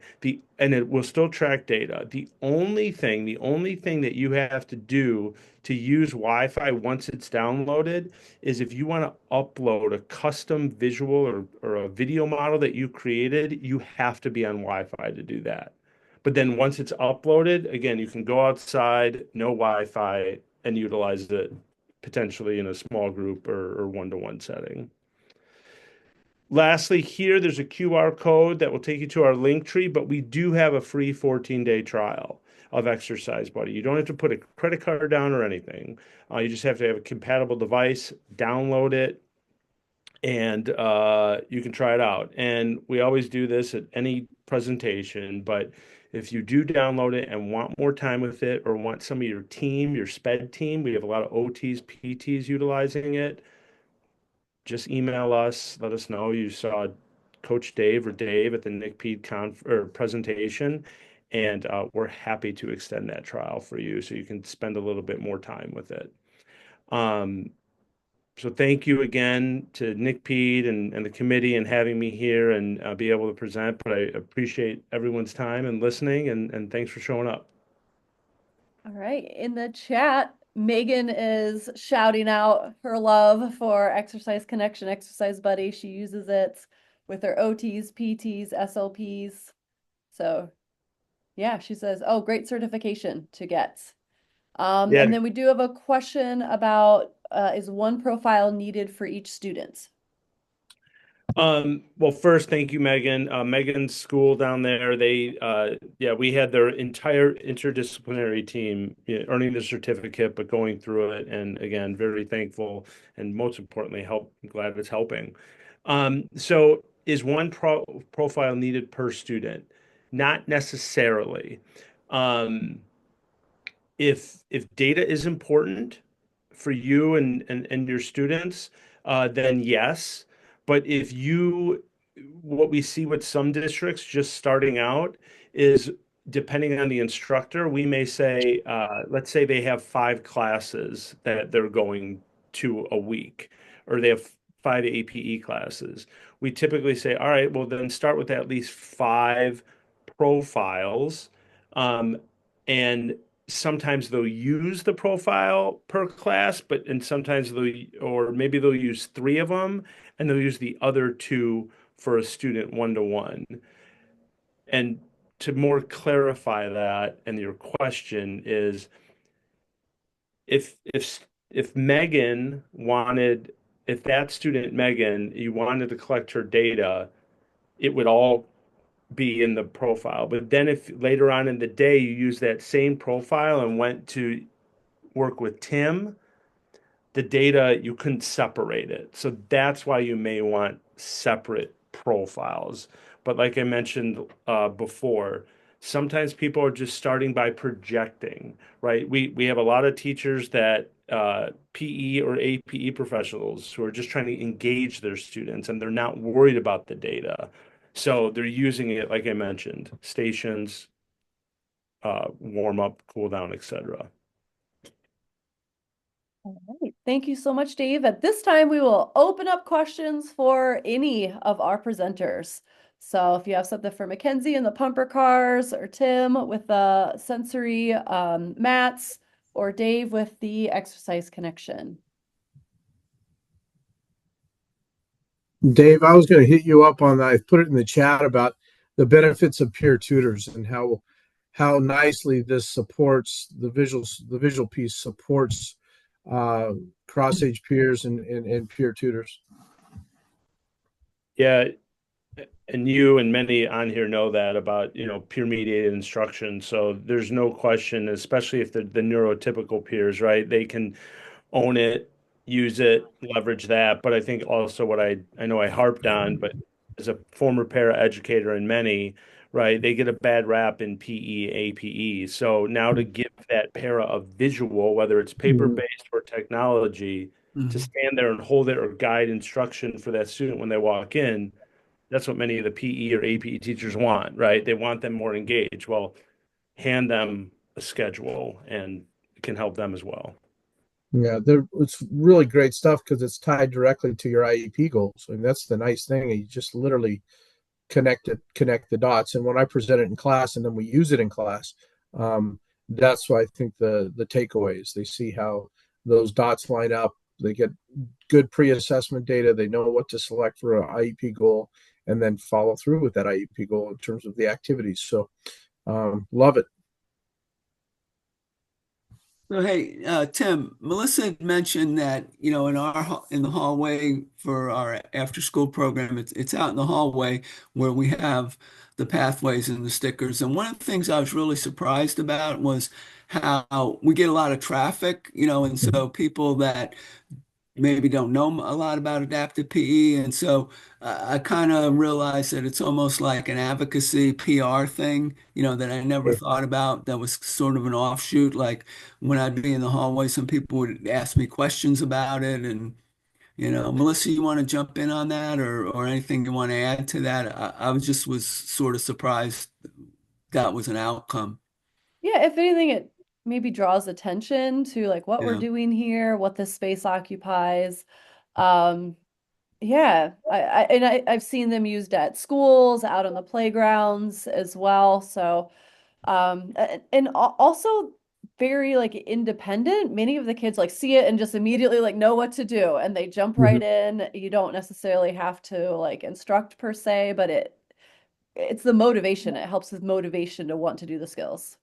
And it will still track data. The only thing that you have to do to use Wi-Fi once it's downloaded is if you want to upload a custom visual or a video model that you created, you have to be on Wi-Fi to do that. But then once it's uploaded, again, you can go outside, no Wi-Fi, and utilize it potentially in a small group or one-to-one setting. Lastly, here there's a QR code that will take you to our link tree, but we do have a free 14-day trial of Exercise Buddy. You don't have to put a credit card down or anything. You just have to have a compatible device, download it, and you can try it out. And we always do this at any presentation, but if you do download it and want more time with it or want some of your team, your SPED team, we have a lot of OTs, PTs utilizing it, just email us, let us know you saw Coach Dave or Dave at the NICPED presentation, and we're happy to extend that trial for you so you can spend a little bit more time with it. So thank you again to NICPED and the committee and having me here and be able to present, but I appreciate everyone's time and listening, and thanks for showing up.
All right. In the chat, Megan is shouting out her love for Exercise Connection, Exercise Buddy. She uses it with her OTs, PTs, SLPs. So yeah, she says, oh, great certification to get.
Yeah.
And then we do have a question about, is one profile needed for each student?
Well, first, thank you, Megan. Megan's school down there, yeah, we had their entire interdisciplinary team, earning the certificate, but going through it. And again, very thankful and most importantly, glad it's helping. So is one profile needed per student? Not necessarily. Um, if data is important for you and your students, then yes. But what we see with some districts just starting out is depending on the instructor, we may say, let's say they have 5 classes that they're going to a week, or they have 5 APE classes. We typically say, all right, well, then start with at least 5 profiles. And sometimes they'll use the profile per class, and sometimes or maybe they'll use 3 of them and they'll use the other 2 for a student one-to-one. And to more clarify that, and your question is, if Megan wanted, if that student Megan, you wanted to collect her data, it would all be in the profile. But then if later on in the day you use that same profile and went to work with Tim, the data, you couldn't separate it. So that's why you may want separate profiles. But like I mentioned before, sometimes people are just starting by projecting, right? We have a lot of teachers that PE or APE professionals who are just trying to engage their students and they're not worried about the data. So they're using it, like I mentioned, stations, warm up, cool down, etc.
All right. Thank you so much, Dave. At this time, we will open up questions for any of our presenters. So if you have something for Mackenzie and the pumper cars, or Tim with the sensory mats, or Dave with the exercise connection.
Dave, I was going to hit you up on that. I put it in the chat about the benefits of peer tutors and how nicely this supports the visual piece supports cross age peers and peer tutors.
Yeah, and you and many on here know that about, peer mediated instruction. So there's no question, especially if the neurotypical peers, right? They can own it, use it, leverage that. But I think also what I know I harped on, but as a former para educator in many, right, they get a bad rap in PE, APE. So now to give that para a visual, whether it's paper-based or technology, to stand there and hold it or guide instruction for that student when they walk in, that's what many of the PE or APE teachers want, right? They want them more engaged. Well, hand them a schedule and it can help them as well.
Yeah, it's really great stuff because it's tied directly to your IEP goals. I mean, that's the nice thing. You just literally connect the dots. And when I present it in class and then we use it in class, that's why I think the takeaways. They see how those dots line up. They get good pre-assessment data. They know what to select for an IEP goal and then follow through with that IEP goal in terms of the activities. So love it.
So hey, Tim, Melissa had mentioned that, in the hallway for our after school program, it's out in the hallway where we have the pathways and the stickers. And one of the things I was really surprised about was how we get a lot of traffic, and so people that maybe don't know a lot about adaptive PE. And so I kind of realized that it's almost like an advocacy PR thing, that I never thought about. That was sort of an offshoot. Like when I'd be in the hallway, some people would ask me questions about it. And, Melissa, you want to jump in on that or anything you want to add to that? I was sort of surprised that was an outcome.
Yeah, if anything, it maybe draws attention to like what we're
Yeah.
doing here, what this space occupies. Yeah, I've seen them used at schools, out on the playgrounds as well. So, and also very like independent. Many of the kids like see it and just immediately like know what to do and they jump right in. You don't necessarily have to like instruct per se, but it's the motivation. It helps with motivation to want to do the skills.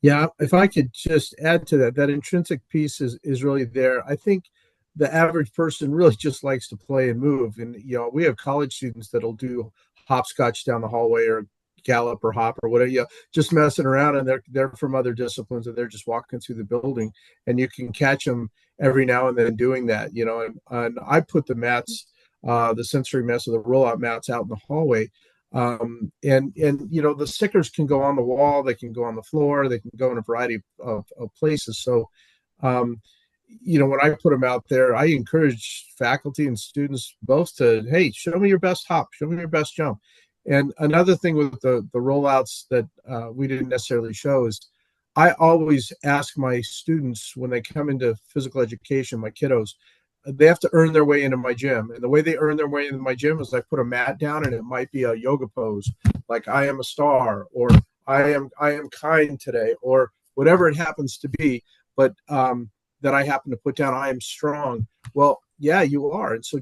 Yeah, if I could just add to that, that intrinsic piece is really there. I think the average person really just likes to play and move. And we have college students that'll do hopscotch down the hallway or gallop or hop or whatever, just messing around, and they're from other disciplines and they're just walking through the building, and you can catch them every now and then doing that, and I put the mats, the sensory mats or the rollout mats out in the hallway. And the stickers can go on the wall, they can go on the floor, they can go in a variety of places. So when I put them out there, I encourage faculty and students both to, hey, show me your best hop, show me your best jump. And another thing with the rollouts that we didn't necessarily show is I always ask my students when they come into physical education, my kiddos, they have to earn their way into my gym. And the way they earn their way into my gym is I put a mat down, and it might be a yoga pose, like I am a star, or I am kind today, or whatever it happens to be. But that I happen to put down, I am strong. Well, yeah, you are. And so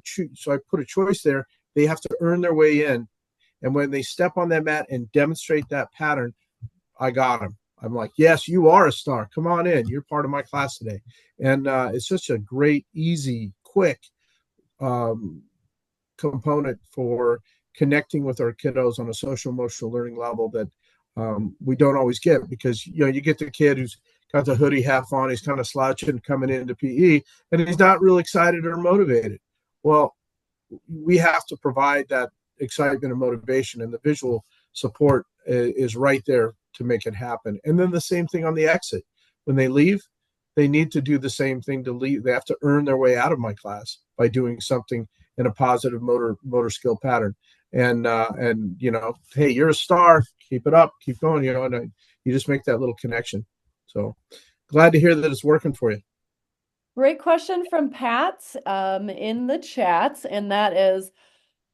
I put a choice there. They have to earn their way in. And when they step on that mat and demonstrate that pattern, I got them. I'm like, yes, you are a star. Come on in. You're part of my class today. And it's such a great, easy, quick component for connecting with our kiddos on a social emotional learning level that we don't always get, because you get the kid who's got the hoodie half on, he's kind of slouching coming into PE, and he's not real excited or motivated. Well, we have to provide that excitement and motivation, and the visual support is right there to make it happen. And then the same thing on the exit. When they leave, they need to do the same thing to leave. They have to earn their way out of my class by doing something in a positive motor skill pattern. And hey, you're a star. Keep it up. Keep going. And you just make that little connection. So glad to hear that it's working for you.
Great question from Pat in the chat, and that is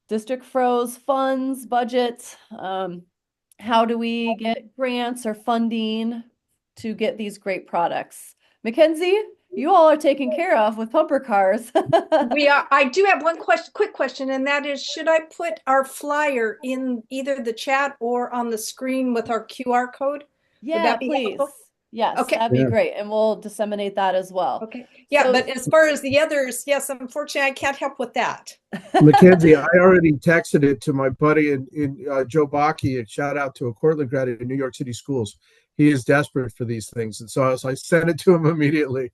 district froze funds, budget. How do we get grants or funding to get these great products? Mackenzie, you all are taken care of with pumper cars.
We are. I do have one quick question, and that is, should I put our flyer in either the chat or on the screen with our QR code?
Yeah,
would that be
please.
helpful?
Yes,
okay.
That'd be great. And we'll disseminate that as well.
Okay. Yeah,
So,
but as far as the others, yes, unfortunately, I can't help with that.
Mackenzie, I already texted it to my buddy in Joe Bakke, and shout out to a Cortland grad in New York City schools. He is desperate for these things. And so I sent it to him immediately.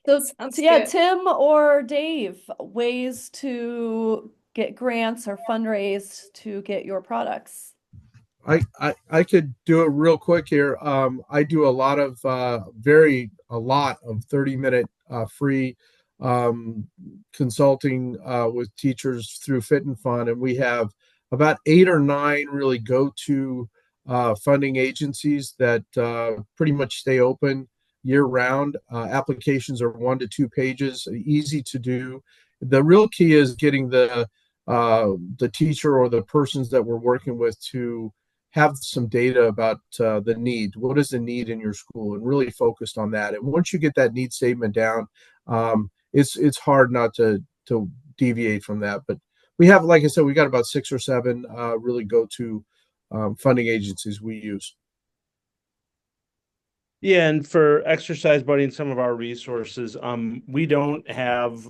So yeah,
good.
Tim or Dave, ways to get grants or fundraise to get your products.
I could do it real quick here. I do a lot of 30-minute free consulting with teachers through Fit and Fun, and we have about 8 or 9 really go-to funding agencies that pretty much stay open year round. Applications are 1 to 2 pages, easy to do. The real key is getting the teacher or the persons that we're working with to have some data about the need. What is the need in your school, and really focused on that. And once you get that need statement down, it's hard not to deviate from that. But we have, like I said, we got about 6 or 7 really go-to funding agencies we use.
Yeah, and for Exercise Buddy and some of our resources, we don't have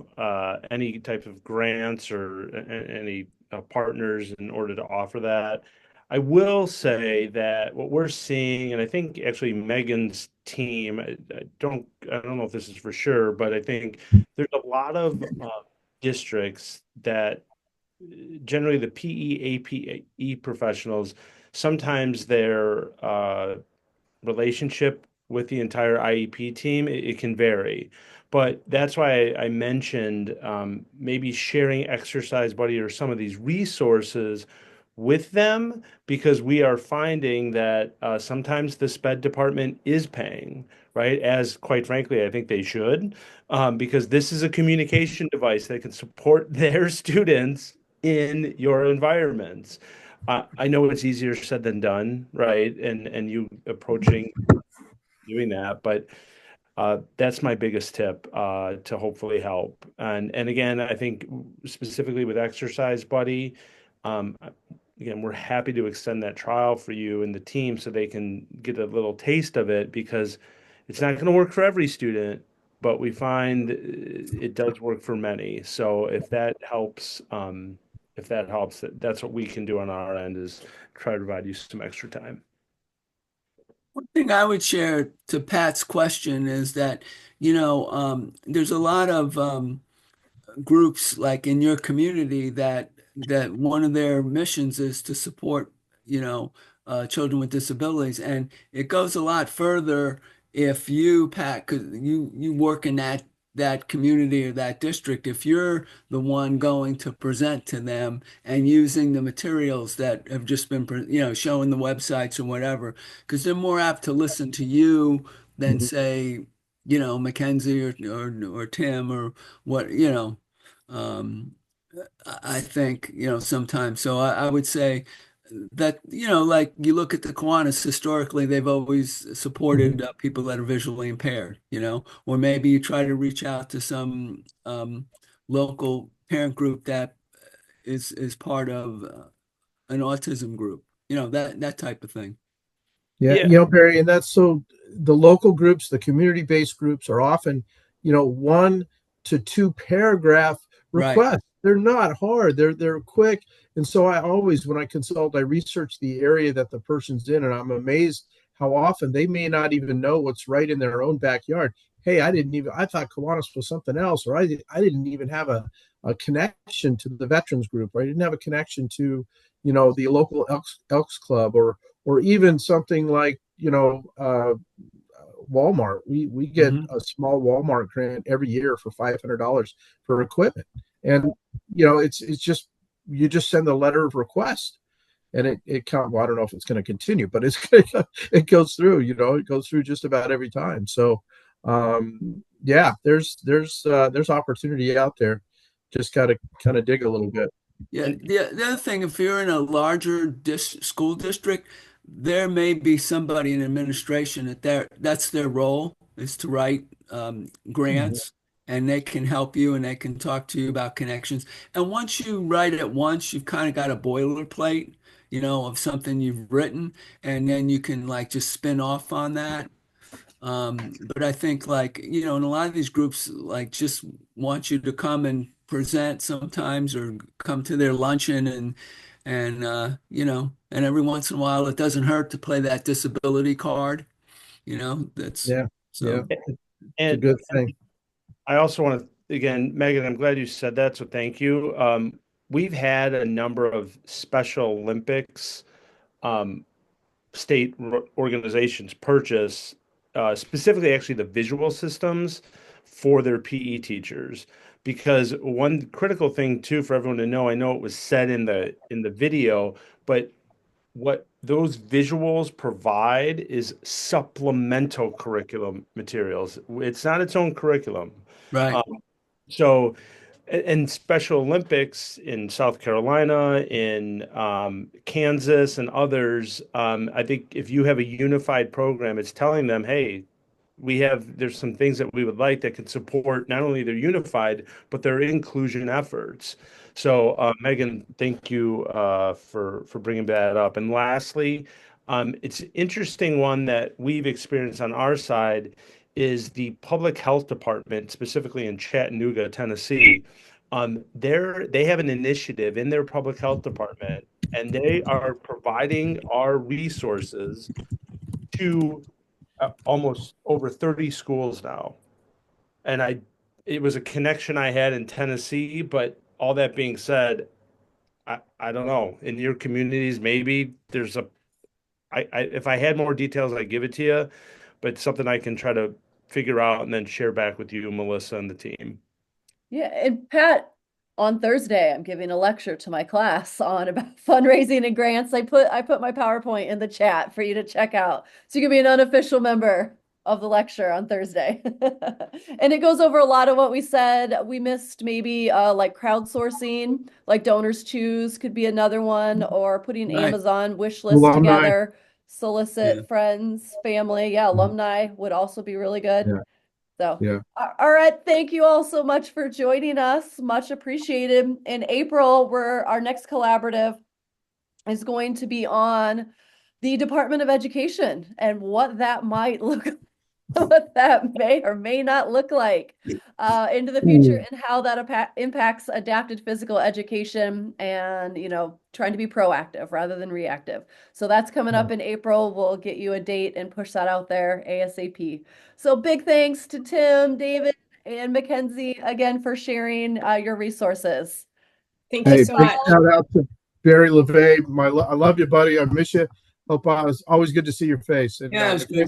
any type of grants or any partners in order to offer that. I will say that what we're seeing, and I think actually Megan's team, I don't know if this is for sure, but I think there's a lot of districts that generally the PE, APE professionals, sometimes their relationship with the entire IEP team, it can vary. But that's why I mentioned maybe sharing Exercise Buddy or some of these resources with them, because we are finding that sometimes the SPED department is paying, right? As quite frankly, I think they should, because this is a communication device that can support their students in your environments. I know it's easier said than done, right? And you approaching doing that, but that's my biggest tip to hopefully help. And again, I think specifically with Exercise Buddy, um, again, we're happy to extend that trial for you and the team so they can get a little taste of it because it's not going to work for every student, but we find it does work for many. So if that helps, that's what we can do on our end is try to provide you some extra time.
One thing I would share to Pat's question is that, there's a lot of groups like in your community that one of their missions is to support, children with disabilities, and it goes a lot further if you, Pat, because you work in that community or that district, if you're the one going to present to them and using the materials that have just been, showing the websites or whatever, because they're more apt to listen to you than say, Mackenzie or Tim or what, um, I think, sometimes. So I would say that, like you look at the Kiwanis, historically, they've always supported people that are visually impaired, or maybe you try to reach out to some local parent group that is part of an autism group, that type of thing.
Yeah,
Yeah.
Barry, and that's so the local groups, the community-based groups are often, 1 to 2 paragraph
Right.
requests. They're not hard. They're quick. And so I always, when I consult, I research the area that the person's in, and I'm amazed how often they may not even know what's right in their own backyard. Hey, I thought Kiwanis was something else, or I didn't even have a connection to the veterans group, or I didn't have a connection to, the local Elks Club, or even something like Walmart. We get a small Walmart grant every year for $500 for equipment, and it's just you just send a letter of request, and it comes. Well, I don't know if it's going to continue, but it goes through. It goes through just about every time. So yeah, there's opportunity out there. Just got to kind of dig a little bit.
Yeah, the other thing, if you're in a larger school district, there may be somebody in administration that's their role is to write grants, and they can help you and they can talk to you about connections. And once you write it once, you've kind of got a boilerplate, of something you've written, and then you can like just spin off on that. But I think like, in a lot of these groups, like just want you to come and present sometimes or come to their luncheon and every once in a while it doesn't hurt to play that disability card, that's
Yeah, yeah,
so.
it's a
And
good thing.
I also want to, again, Megan, I'm glad you said that, so thank you. We've had a number of Special Olympics um, state organizations purchase specifically actually the visual systems for their PE teachers. Because one critical thing too for everyone to know, I know it was said in the video, but what those visuals provide is supplemental curriculum materials. It's not its own curriculum.
Right.
Um, so, and Special Olympics in South Carolina, in Kansas, and others, I think if you have a unified program, it's telling them, hey, there's some things that we would like that can support not only their unified, but their inclusion efforts. So, Megan, thank you for bringing that up. And lastly, it's an interesting one that we've experienced on our side is the public health department, specifically in Chattanooga, Tennessee. They have an initiative in their public health department, and they are providing our resources to almost over 30 schools now. And it was a connection I had in Tennessee, but all that being said, I don't know. In your communities, maybe there's if I had more details, I'd give it to you, but it's something I can try to figure out and then share back with you, Melissa, and the team.
Yeah, and Pat, on Thursday, I'm giving a lecture to my class on about fundraising and grants. I put my PowerPoint in the chat for you to check out. So you can be an unofficial member of the lecture on Thursday. And it goes over a lot of what we said. We missed maybe like crowdsourcing, like Donors Choose could be another one, or putting
Right.
Amazon wish lists
Alumni.
together. solicit friends, family. Yeah, alumni would also be really good.
Yeah.
So,
Yeah.
all right. Thank you all so much for joining us. Much appreciated. In April, our next collaborative is going to be on the Department of Education and what that might look what that may or may not look like into the future and how that impacts adapted physical education and, trying to be proactive rather than reactive. So that's coming up in April. We'll get you a date and push that out there ASAP. So big thanks to Tim, David, and Mackenzie again for sharing your resources.
Thank you so much.
Shout out to Barry LeVay. I love you, buddy. I miss you. Hope it's always good to see your face. And,
Yeah, it's great